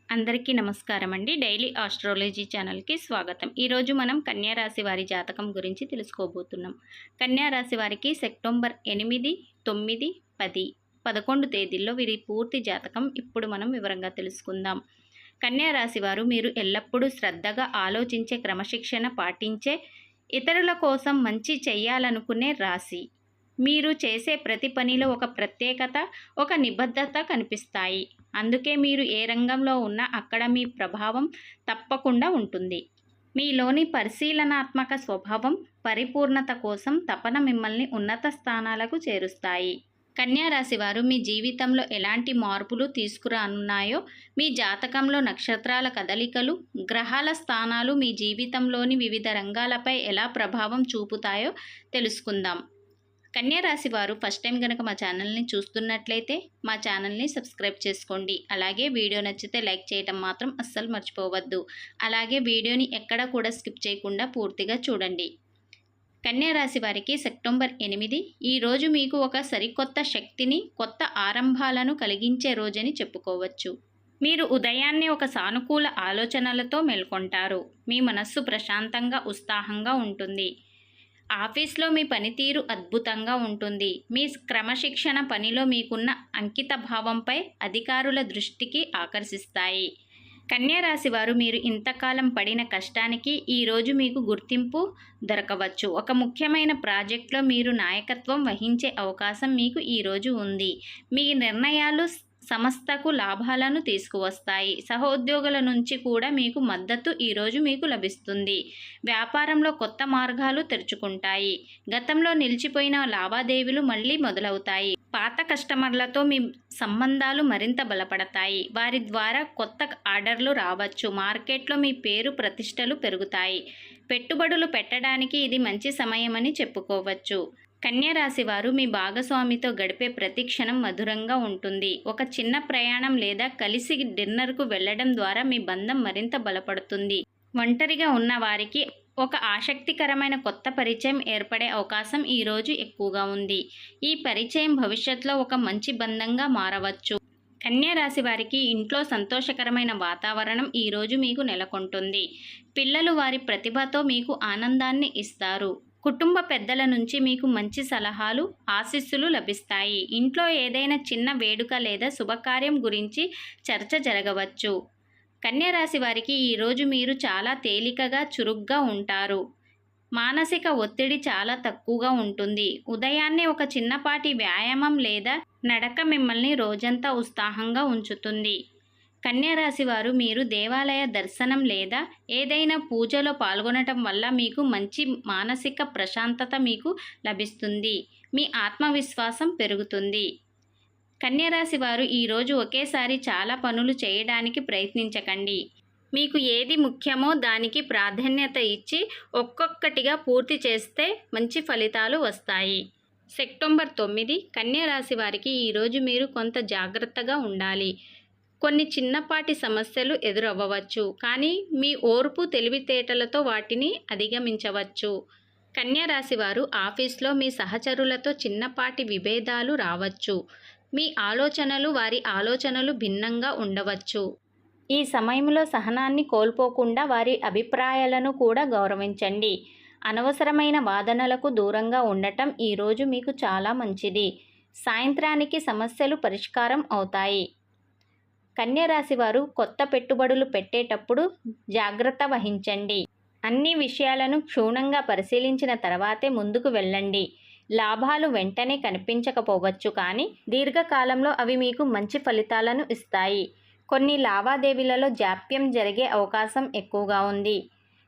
అందరికీ నమస్కారం అండి. డైలీ ఆస్ట్రాలజీ ఛానల్‌కి స్వాగతం. ఈరోజు మనం కన్యా రాశి వారి జాతకం గురించి తెలుసుకోబోతున్నాం. కన్యా రాశి వారికి సెప్టెంబర్ 8, 9, 10, 11 తేదీల్లో వీరి పూర్తి జాతకం ఇప్పుడు మనం వివరంగా తెలుసుకుందాం. కన్యా రాశి వారు మీరు ఎల్లప్పుడూ శ్రద్ధగా ఆలోచించే, క్రమశిక్షణ పాటించే, ఇతరుల కోసం మంచి చేయాలనుకునే రాశి. మీరు చేసే ప్రతి పనిలో ఒక ప్రత్యేకత, ఒక నిబద్ధత కనిపిస్తాయి. అందుకే మీరు ఏ రంగంలో ఉన్నా అక్కడ మీ ప్రభావం తప్పకుండా ఉంటుంది. మీలోని పరిశీలనాత్మక స్వభావం, పరిపూర్ణత కోసం తపన మిమ్మల్ని ఉన్నత స్థానాలకు చేరుస్తాయి. కన్యా రాశి వారు మీ జీవితంలో ఎలాంటి మార్పులు తీసుకురానున్నాయో, మీ జాతకంలో నక్షత్రాల కదలికలు, గ్రహాల స్థానాలు మీ జీవితంలోని వివిధ రంగాలపై ఎలా ప్రభావం చూపుతాయో తెలుసుకుందాం. కన్యా రాశి వారు ఫస్ట్ టైం కనుక మా ఛానల్ని చూస్తున్నట్లయితే మా ఛానల్ని సబ్స్క్రైబ్ చేసుకోండి. అలాగే వీడియో నచ్చితే లైక్ చేయటం మాత్రం అస్సలు మర్చిపోవద్దు. అలాగే వీడియోని ఎక్కడ కూడా స్కిప్ చేయకుండా పూర్తిగా చూడండి. కన్యా రాశి వారికి సెప్టెంబర్ 8 ఈరోజు మీకు ఒక సరికొత్త శక్తిని, కొత్త ఆరంభాలను కలిగించే రోజని చెప్పుకోవచ్చు. మీరు ఉదయాన్నే ఒక సానుకూల ఆలోచనలతో మేల్కొంటారు. మీ మనస్సు ప్రశాంతంగా, ఉత్సాహంగా ఉంటుంది. ఆఫీస్లో మీ పనితీరు అద్భుతంగా ఉంటుంది. మీ క్రమశిక్షణ పనిలో మీకున్న అంకిత భావంపై అధికారుల దృష్టికి ఆకర్షిస్తాయి. కన్యా రాశి వారు మీరు ఇంతకాలం పడిన కష్టానికి ఈరోజు మీకు గుర్తింపు దొరకవచ్చు. ఒక ముఖ్యమైన ప్రాజెక్టులో మీరు నాయకత్వం వహించే అవకాశం మీకు ఈరోజు ఉంది. మీ నిర్ణయాలు సంస్థకు లాభాలను తీసుకువస్తాయి. సహోద్యోగుల నుంచి కూడా మీకు మద్దతు ఈరోజు మీకు లభిస్తుంది. వ్యాపారంలో కొత్త మార్గాలు తెరుచుకుంటాయి. గతంలో నిలిచిపోయిన లావాదేవీలు మళ్ళీ మొదలవుతాయి. పాత కస్టమర్లతో మీ సంబంధాలు మరింత బలపడతాయి. వారి ద్వారా కొత్త ఆర్డర్లు రావచ్చు. మార్కెట్లో మీ పేరు ప్రతిష్టలు పెరుగుతాయి. పెట్టుబడులు పెట్టడానికి ఇది మంచి సమయమని చెప్పుకోవచ్చు. కన్యా రాశి వారు మీ భాగస్వామితో గడిపే ప్రతి క్షణం మధురంగా ఉంటుంది. ఒక చిన్న ప్రయాణం లేదా కలిసి డిన్నర్కు వెళ్ళడం ద్వారా మీ బంధం మరింత బలపడుతుంది. ఒంటరిగా ఉన్న వారికి ఒక ఆసక్తికరమైన కొత్త పరిచయం ఏర్పడే అవకాశం ఈరోజు ఎక్కువగా ఉంది. ఈ పరిచయం భవిష్యత్తులో ఒక మంచి బంధంగా మారవచ్చు. కన్యా రాశి వారికి ఇంట్లో సంతోషకరమైన వాతావరణం ఈరోజు మీకు నెలకొంటుంది. పిల్లలు వారి ప్రతిభతో మీకు ఆనందాన్ని ఇస్తారు. కుటుంబ పెద్దల నుంచి మీకు మంచి సలహాలు, ఆశీస్సులు లభిస్తాయి. ఇంట్లో ఏదైనా చిన్న వేడుక లేదా శుభకార్యం గురించి చర్చ జరగవచ్చు. కన్యా రాశి వారికి ఈరోజు మీరు చాలా తేలికగా, చురుగ్గా ఉంటారు. మానసిక ఒత్తిడి చాలా తక్కువగా ఉంటుంది. ఉదయాన్నే ఒక చిన్నపాటి వ్యాయామం లేదా నడక మిమ్మల్ని రోజంతా ఉత్సాహంగా ఉంచుతుంది. కన్యా రాశి వారు మీరు దేవాలయ దర్శనం లేదా ఏదైనా పూజలో పాల్గొనటం వల్ల మీకు మంచి మానసిక ప్రశాంతత మీకు లభిస్తుంది. మీ ఆత్మవిశ్వాసం పెరుగుతుంది. కన్యా రాశి వారు ఈరోజు ఒకేసారి చాలా పనులు చేయడానికి ప్రయత్నించకండి. మీకు ఏది ముఖ్యమో దానికి ప్రాధాన్యత ఇచ్చి ఒక్కొక్కటిగా పూర్తి చేస్తే మంచి ఫలితాలు వస్తాయి. సెప్టెంబర్ 9 కన్యా రాశి వారికి ఈరోజు మీరు కొంత జాగ్రత్తగా ఉండాలి. కొన్ని చిన్నపాటి సమస్యలు ఎదురవ్వవచ్చు, కానీ మీ ఓర్పు, తెలివితేటలతో వాటిని అధిగమించవచ్చు. కన్యా రాశి వారు ఆఫీస్లో మీ సహచరులతో చిన్నపాటి విభేదాలు రావచ్చు. మీ ఆలోచనలు వారి ఆలోచనలు భిన్నంగా ఉండవచ్చు. ఈ సమయంలో సహనాన్ని కోల్పోకుండా వారి అభిప్రాయాలను కూడా గౌరవించండి. అనవసరమైన వాదనలకు దూరంగా ఉండటం ఈరోజు మీకు చాలా మంచిది. సాయంత్రానికి సమస్యలు పరిష్కారం అవుతాయి. కన్యా రాశి వారు కొత్త పెట్టుబడులు పెట్టేటప్పుడు జాగ్రత్త వహించండి. అన్ని విషయాలను క్షుణ్ణంగా పరిశీలించిన తర్వాతే ముందుకు వెళ్ళండి. లాభాలు వెంటనే కనిపించకపోవచ్చు, కానీ దీర్ఘకాలంలో అవి మీకు మంచి ఫలితాలను ఇస్తాయి. కొన్ని లావాదేవీలలో జాప్యం జరిగే అవకాశం ఎక్కువగా ఉంది.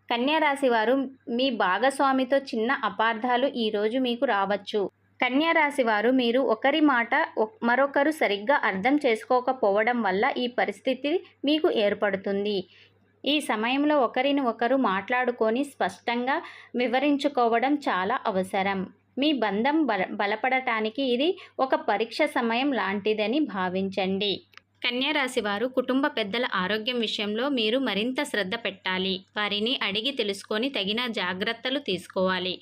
కన్యా రాశి వారు మీ భాగస్వామితో చిన్న అపార్థాలు ఈరోజు మీకు రావచ్చు. కన్యా రాశి వారు మీరు ఒకరి మాట మరొకరు సరిగ్గా అర్థం చేసుకోకపోవడం వల్ల ఈ పరిస్థితి మీకు ఏర్పడుతుంది. ఈ సమయంలో ఒకరిని ఒకరు మాట్లాడుకొని స్పష్టంగా వివరించుకోవడం చాలా అవసరం. మీ బంధం బలపడటానికి ఇది ఒక పరీక్ష సమయం లాంటిదని భావించండి. కన్యా రాశి వారు కుటుంబ పెద్దల ఆరోగ్యం విషయంలో మీరు మరింత శ్రద్ధ పెట్టాలి. వారిని అడిగి తెలుసుకొని తగిన జాగ్రత్తలు తీసుకోవాలి.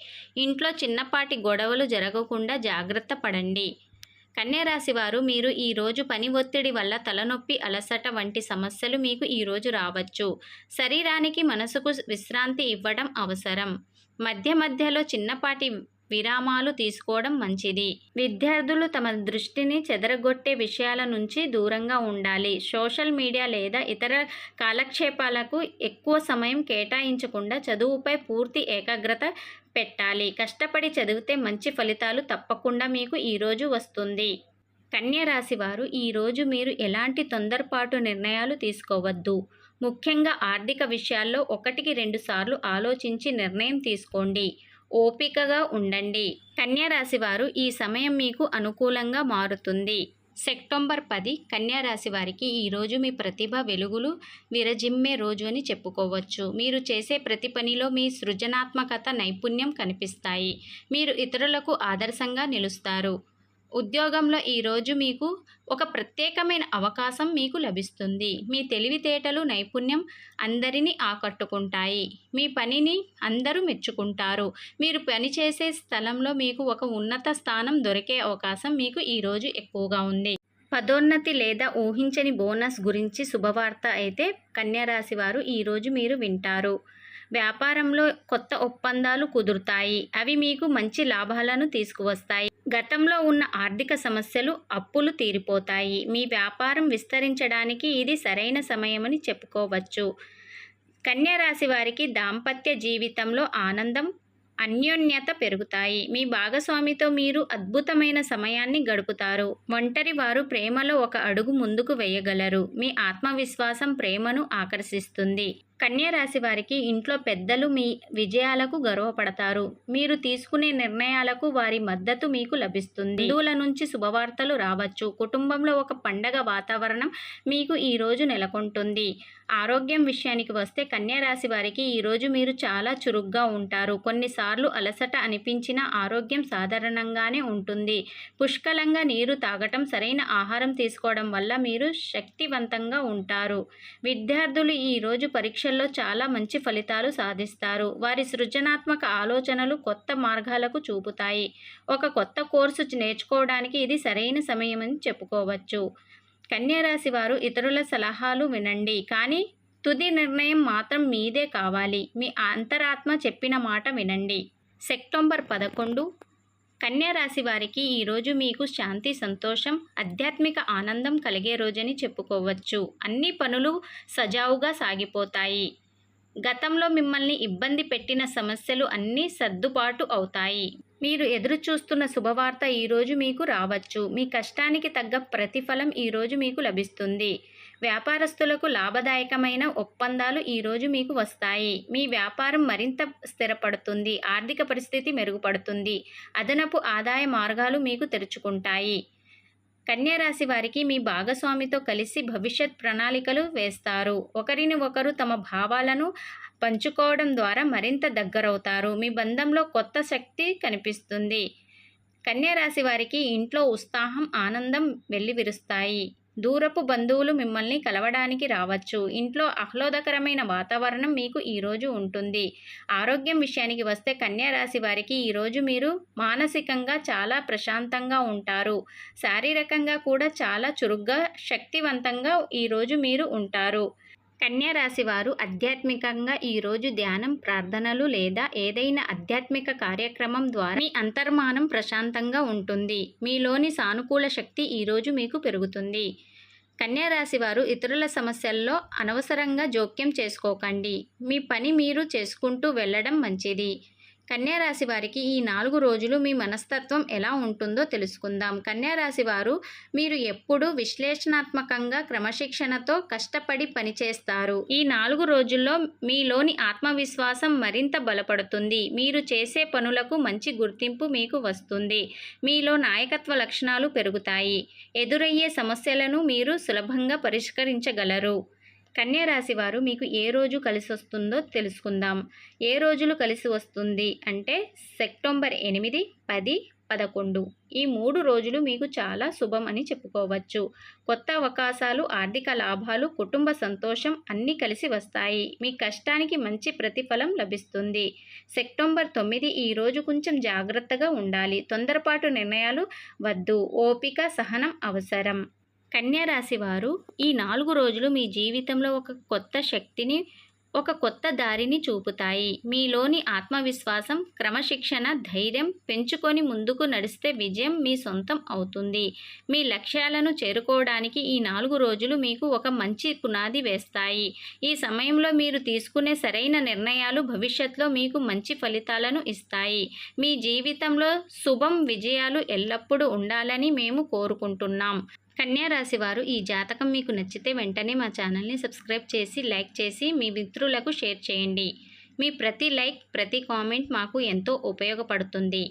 ఇంట్లో చిన్నపాటి గొడవలు జరగకుండా జాగ్రత్త పడండి. కన్యా రాశి వారు మీరు ఈరోజు పని ఒత్తిడి వల్ల తలనొప్పి, అలసట వంటి సమస్యలు మీకు ఈరోజు రావచ్చు. శరీరానికి మనసుకు విశ్రాంతి ఇవ్వడం అవసరం. మధ్య మధ్యలో చిన్నపాటి విరామాలు తీసుకోవడం మంచిది. విద్యార్థులు తమ దృష్టిని చెదరగొట్టే విషయాల నుంచి దూరంగా ఉండాలి. సోషల్ మీడియా లేదా ఇతర కాలక్షేపాలకు ఎక్కువ సమయం కేటాయించకుండా చదువుపై పూర్తి ఏకాగ్రత పెట్టాలి. కష్టపడి చదివితే మంచి ఫలితాలు తప్పకుండా మీకు ఈరోజు వస్తుంది. కన్యా రాశి వారు ఈరోజు మీరు ఎలాంటి తొందరపాటు నిర్ణయాలు తీసుకోవద్దు. ముఖ్యంగా ఆర్థిక విషయాల్లో 1-2 సార్లు ఆలోచించి నిర్ణయం తీసుకోండి. ఓపికగా ఉండండి. కన్యా రాశి వారు ఈ సమయం మీకు అనుకూలంగా మారుతుంది. సెప్టెంబర్ 10 కన్యా రాశి వారికి ఈరోజు మీ ప్రతిభ వెలుగులు విరజిమ్మే రోజు అని చెప్పుకోవచ్చు. మీరు చేసే ప్రతి పనిలో మీ సృజనాత్మకత, నైపుణ్యం కనిపిస్తాయి. మీరు ఇతరులకు ఆదర్శంగా నిలుస్తారు. ఉద్యోగంలో ఈరోజు మీకు ఒక ప్రత్యేకమైన అవకాశం మీకు లభిస్తుంది. మీ తెలివితేటలు, నైపుణ్యం అందరినీ ఆకట్టుకుంటాయి. మీ పనిని అందరూ మెచ్చుకుంటారు. మీరు పనిచేసే స్థలంలో మీకు ఒక ఉన్నత స్థానం దొరికే అవకాశం మీకు ఈరోజు ఎక్కువగా ఉంది. పదోన్నతి లేదా ఊహించని బోనస్ గురించి శుభవార్త అయితే కన్యా రాశి వారు ఈరోజు మీరు వింటారు. వ్యాపారంలో కొత్త ఒప్పందాలు కుదురుతాయి. అవి మీకు మంచి లాభాలను తీసుకువస్తాయి. గతంలో ఉన్న ఆర్థిక సమస్యలు, అప్పులు తీరిపోతాయి. మీ వ్యాపారం విస్తరించడానికి ఇది సరైన సమయమని చెప్పుకోవచ్చు. కన్యా రాశి వారికి దాంపత్య జీవితంలో ఆనందం, అన్యోన్యత పెరుగుతాయి. మీ భాగస్వామితో మీరు అద్భుతమైన సమయాన్ని గడుపుతారు. ఒంటరి వారు ప్రేమలో ఒక అడుగు ముందుకు వేయగలరు. మీ ఆత్మవిశ్వాసం ప్రేమను ఆకర్షిస్తుంది. కన్యా రాశి వారికి ఇంట్లో పెద్దలు మీ విజయాలకు గర్వపడతారు. మీరు తీసుకునే నిర్ణయాలకు వారి మద్దతు మీకు లభిస్తుంది. బంధువుల నుంచి శుభవార్తలు రావచ్చు. కుటుంబంలో ఒక పండగ వాతావరణం మీకు ఈరోజు నెలకొంటుంది. ఆరోగ్యం విషయానికి వస్తే కన్యా రాశి వారికి ఈరోజు మీరు చాలా చురుగ్గా ఉంటారు. కొన్నిసార్లు అలసట అనిపించినా ఆరోగ్యం సాధారణంగానే ఉంటుంది. పుష్కలంగా నీరు తాగటం, సరైన ఆహారం తీసుకోవడం వల్ల మీరు శక్తివంతంగా ఉంటారు. విద్యార్థులు ఈరోజు పరీక్షల్లో చాలా మంచి ఫలితాలు సాధిస్తారు. వారి సృజనాత్మక ఆలోచనలు కొత్త మార్గాలకు చూపుతాయి. ఒక కొత్త కోర్సు నేర్చుకోవడానికి ఇది సరైన సమయమని చెప్పుకోవచ్చు. కన్యా రాశి వారు ఇతరుల సలహాలు వినండి, కానీ తుది నిర్ణయం మాత్రం మీదే కావాలి. మీ అంతరాత్మ చెప్పిన మాట వినండి. సెప్టెంబర్ 11 కన్యా రాశి వారికి ఈరోజు మీకు శాంతి, సంతోషం, ఆధ్యాత్మిక ఆనందం కలిగే రోజని చెప్పుకోవచ్చు. అన్ని పనులు సజావుగా సాగిపోతాయి. గతంలో మిమ్మల్ని ఇబ్బంది పెట్టిన సమస్యలు అన్నీ సర్దుబాటు అవుతాయి. మీరు ఎదురు చూస్తున్న శుభవార్త ఈరోజు మీకు రావచ్చు. మీ కష్టానికి తగ్గ ప్రతిఫలం ఈరోజు మీకు లభిస్తుంది. వ్యాపారస్తులకు లాభదాయకమైన ఒప్పందాలు ఈరోజు మీకు వస్తాయి. మీ వ్యాపారం మరింత స్థిరపడుతుంది. ఆర్థిక పరిస్థితి మెరుగుపడుతుంది. అదనపు ఆదాయ మార్గాలు మీకు తెరుచుకుంటాయి. కన్యా రాశి వారికి మీ భాగస్వామితో కలిసి భవిష్యత్ ప్రణాళికలు వేస్తారు. ఒకరిని ఒకరు తమ భావాలను పంచుకోవడం ద్వారా మరింత దగ్గరవుతారు. మీ బంధంలో కొత్త శక్తి కనిపిస్తుంది. కన్యా రాశి వారికి ఇంట్లో ఉత్సాహం, ఆనందం వెల్లివిరుస్తాయి. దూరపు బంధువులు మిమ్మల్ని కలవడానికి రావచ్చు. ఇంట్లో ఆహ్లాదకరమైన వాతావరణం మీకు ఈరోజు ఉంటుంది. ఆరోగ్యం విషయానికి వస్తే కన్యా రాశి వారికి ఈరోజు మీరు మానసికంగా చాలా ప్రశాంతంగా ఉంటారు. శారీరకంగా కూడా చాలా చురుగ్గా, శక్తివంతంగా ఈరోజు మీరు ఉంటారు. కన్యా రాశి వారు ఆధ్యాత్మికంగా ఈరోజు ధ్యానం, ప్రార్థనలు లేదా ఏదైనా ఆధ్యాత్మిక కార్యక్రమం ద్వారా మీ అంతర్మానం ప్రశాంతంగా ఉంటుంది. మీలోని సానుకూల శక్తి ఈరోజు మీకు పెరుగుతుంది. కన్యా రాశి వారు ఇతరుల సమస్యల్లో అనవసరంగా జోక్యం చేసుకోకండి. మీ పని మీరు చేసుకుంటూ వెళ్ళడం మంచిది. కన్యా రాశి వారికి ఈ 4 రోజులు మీ మనస్తత్వం ఎలా ఉంటుందో తెలుసుకుందాం. కన్యా రాశి వారు మీరు ఎప్పుడూ విశ్లేషణాత్మకంగా, క్రమశిక్షణతో కష్టపడి పనిచేస్తారు. ఈ 4 రోజుల్లో మీలోని ఆత్మవిశ్వాసం మరింత బలపడుతుంది. మీరు చేసే పనులకు మంచి గుర్తింపు మీకు వస్తుంది. మీలో నాయకత్వ లక్షణాలు పెరుగుతాయి. ఎదురయ్యే సమస్యలను మీరు సులభంగా పరిష్కరించగలరు. కన్యా రాశి వారు మీకు ఏ రోజు కలిసి వస్తుందో తెలుసుకుందాం. ఏ రోజులు కలిసి వస్తుంది అంటే సెప్టెంబర్ 8, 10, 11. ఈ 3 రోజులు మీకు చాలా శుభం అని చెప్పుకోవచ్చు. కొత్త అవకాశాలు, ఆర్థిక లాభాలు, కుటుంబ సంతోషం అన్నీ కలిసి వస్తాయి. మీ కష్టానికి మంచి ప్రతిఫలం లభిస్తుంది. సెప్టెంబర్ 9 ఈ రోజు కొంచెం జాగ్రత్తగా ఉండాలి. తొందరపాటు నిర్ణయాలు వద్దు. ఓపిక, సహనం అవసరం. కన్యా రాశి వారు ఈ 4 రోజులు మీ జీవితంలో ఒక కొత్త దారిని చూపుతాయి. మీలోని ఆత్మవిశ్వాసం, క్రమశిక్షణ, ధైర్యం పెంచుకొని ముందుకు నడిస్తే విజయం మీ సొంతం అవుతుంది. మీ లక్ష్యాలను చేరుకోవడానికి ఈ 4 రోజులు మీకు ఒక మంచి పునాది వేస్తాయి. ఈ సమయంలో మీరు తీసుకునే సరైన నిర్ణయాలు భవిష్యత్తులో మీకు మంచి ఫలితాలను ఇస్తాయి. మీ జీవితంలో శుభం, విజయాలు ఎల్లప్పుడూ ఉండాలని మేము కోరుకుంటున్నాం. కన్యా రాశి వారు ఈ జాతకం మీకు నచ్చితే వెంటనే మా ఛానల్ని సబ్స్క్రైబ్ చేసి, లైక్ చేసి మీ మిత్రులకు షేర్ చేయండి. మీ ప్రతి లైక్, ప్రతి కామెంట్ మాకు ఎంతో ఉపయోగపడుతుంది.